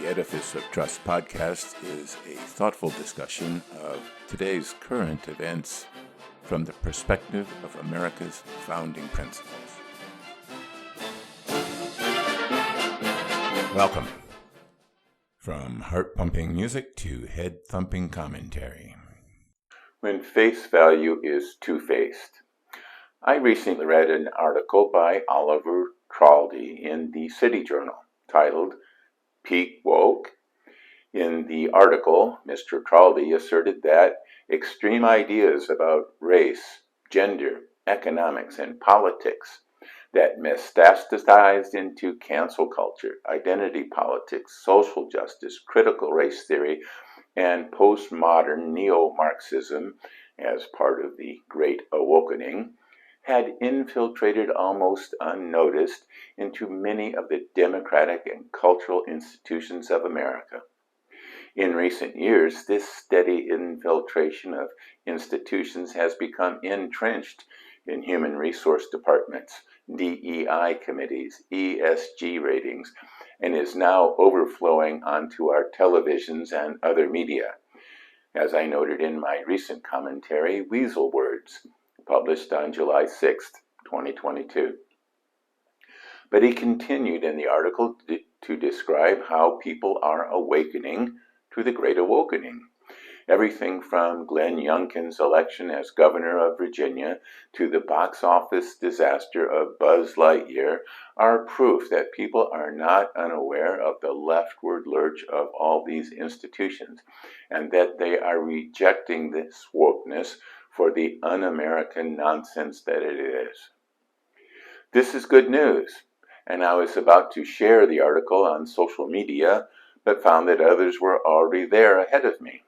Edifice of Trust podcast is a thoughtful discussion of today's current events from the perspective of America's founding principles. Welcome. From heart-pumping music to head-thumping commentary. When face value is two-faced. I recently read an article by Oliver Traldi in the City Journal titled Peak Woke. In the article, Mr. Traldi asserted that extreme ideas about race, gender, economics, and politics that metastasized into cancel culture, identity politics, social justice, critical race theory, and postmodern neo-Marxism as part of the Great Awakening had infiltrated almost unnoticed into many of the democratic and cultural institutions of America. In recent years, this steady infiltration of institutions has become entrenched in human resource departments, DEI committees, ESG ratings, and is now overflowing onto our televisions and other media. As I noted in my recent commentary, Weasel Words, published on July 6, 2022. But he continued in the article to describe how people are awakening to the Great Awakening. Everything from Glenn Youngkin's election as governor of Virginia to the box office disaster of Buzz Lightyear are proof that people are not unaware of the leftward lurch of all these institutions and that they are rejecting this wokeness for the un-American nonsense that it is. This is good news, and I was about to share the article on social media, but found that others were already there ahead of me.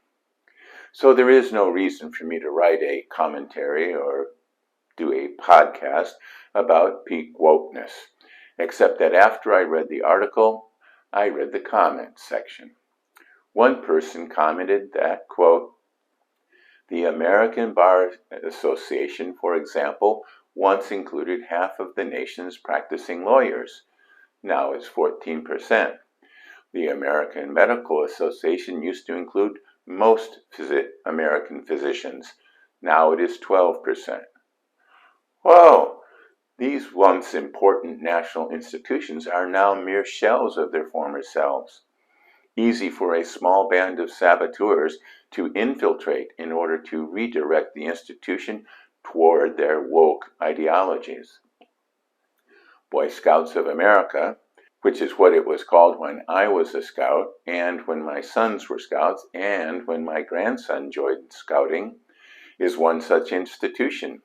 So there is no reason for me to write a commentary or do a podcast about peak wokeness, except that after I read the article, I read the comments section. One person commented that, quote, "The American Bar Association, for example, once included half of the nation's practicing lawyers. Now it's 14%. The American Medical Association used to include most American physicians. Now it is 12%. Whoa! These once important national institutions are now mere shells of their former selves. Easy for a small band of saboteurs to infiltrate in order to redirect the institution toward their woke ideologies. Boy Scouts of America, which is what it was called when I was a scout, and when my sons were scouts, and when my grandson joined scouting, is one such institution.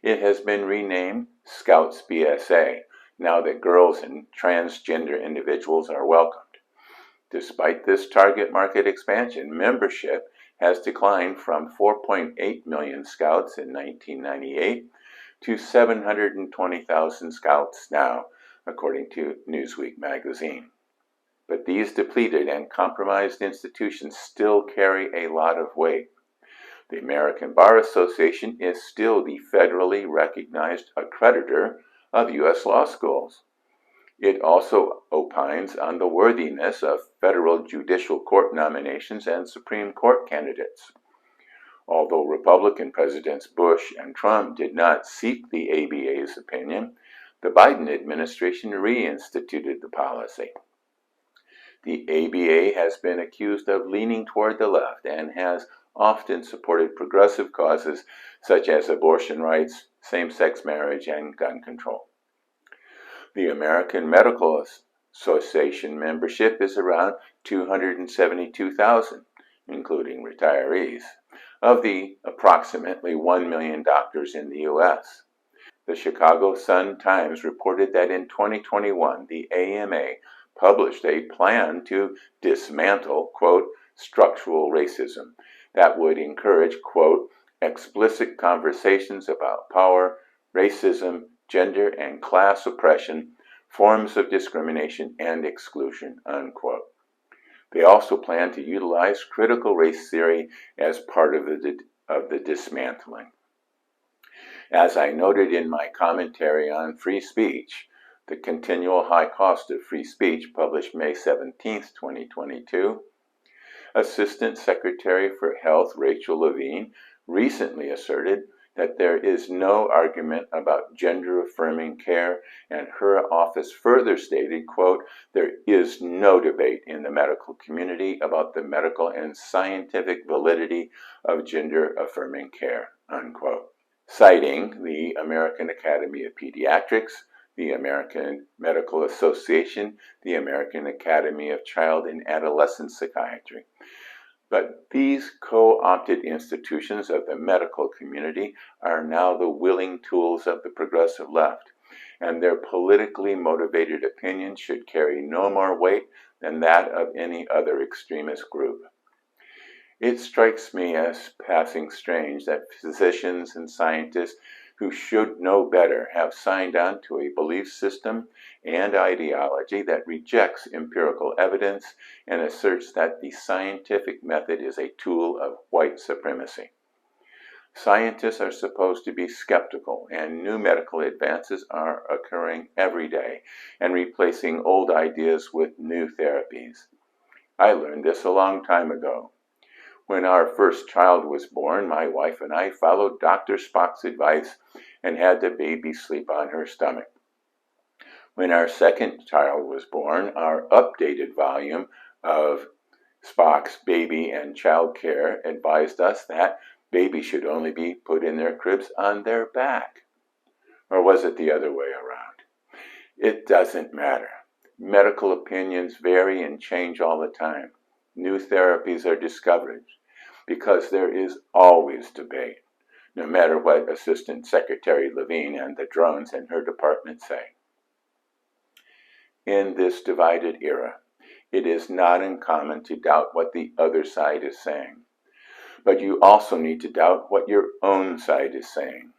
It has been renamed Scouts BSA, now that girls and transgender individuals are welcomed. Despite this target market expansion, membership has declined from 4.8 million scouts in 1998 to 720,000 scouts now, according to Newsweek magazine. But these depleted and compromised institutions still carry a lot of weight. The American Bar Association is still the federally recognized accreditor of U.S. law schools. It also opines on the worthiness of federal judicial court nominations and Supreme Court candidates. Although Republican Presidents Bush and Trump did not seek the ABA's opinion, the Biden administration reinstituted the policy. The ABA has been accused of leaning toward the left and has often supported progressive causes such as abortion rights, same-sex marriage, and gun control. The American Medical Association membership is around 272,000, including retirees, of the approximately 1 million doctors in the U.S. The Chicago Sun-Times reported that in 2021, the AMA published a plan to dismantle, quote, structural racism that would encourage, quote, explicit conversations about power, racism, gender and class oppression, forms of discrimination and exclusion, unquote. They also plan to utilize critical race theory as part of the dismantling. As I noted in my commentary on free speech, The Continual High Cost of Free Speech, published May 17, 2022. Assistant Secretary for Health Rachel Levine recently asserted that there is no argument about gender-affirming care, and her office further stated, quote, "There is no debate in the medical community about the medical and scientific validity of gender-affirming care," unquote. Citing the American Academy of Pediatrics, the American Medical Association, the American Academy of Child and Adolescent Psychiatry. But these co-opted institutions of the medical community are now the willing tools of the progressive left, and their politically motivated opinion should carry no more weight than that of any other extremist group. It strikes me as passing strange that physicians and scientists who should know better have signed on to a belief system and ideology that rejects empirical evidence and asserts that the scientific method is a tool of white supremacy. Scientists are supposed to be skeptical, and new medical advances are occurring every day and replacing old ideas with new therapies. I learned this a long time ago. When our first child was born, my wife and I followed Dr. Spock's advice and had the baby sleep on her stomach. When our second child was born, our updated volume of Spock's Baby and Child Care advised us that babies should only be put in their cribs on their back. Or was it the other way around? It doesn't matter. Medical opinions vary and change all the time. New therapies are discovered because there is always debate, no matter what Assistant Secretary Levine and the drones in her department say. In this divided era, it is not uncommon to doubt what the other side is saying. But you also need to doubt what your own side is saying.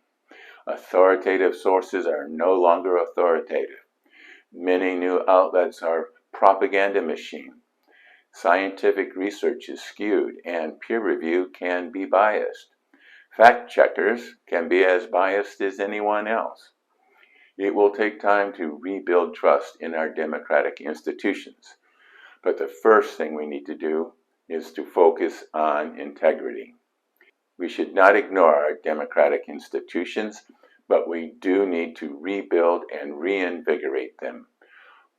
Authoritative sources are no longer authoritative. Many new outlets are propaganda machines. Scientific research is skewed, and peer review can be biased. Fact checkers can be as biased as anyone else. It will take time to rebuild trust in our democratic institutions. But the first thing we need to do is to focus on integrity. We should not ignore our democratic institutions, but we do need to rebuild and reinvigorate them.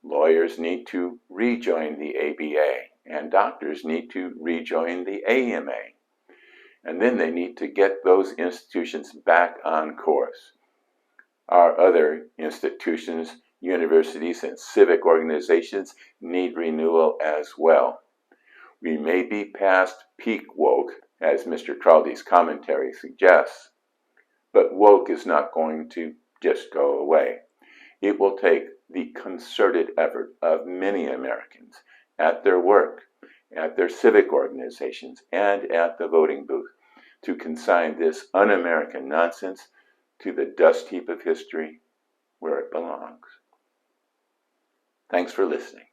Lawyers need to rejoin the ABA, and doctors need to rejoin the AMA. And then they need to get those institutions back on course. Our other institutions, universities, and civic organizations need renewal as well. We may be past peak woke, as Mr. Traldi's commentary suggests, but woke is not going to just go away. It will take the concerted effort of many Americans at their work, at their civic organizations, and at the voting booth to consign this un-American nonsense to the dust heap of history where it belongs. Thanks for listening.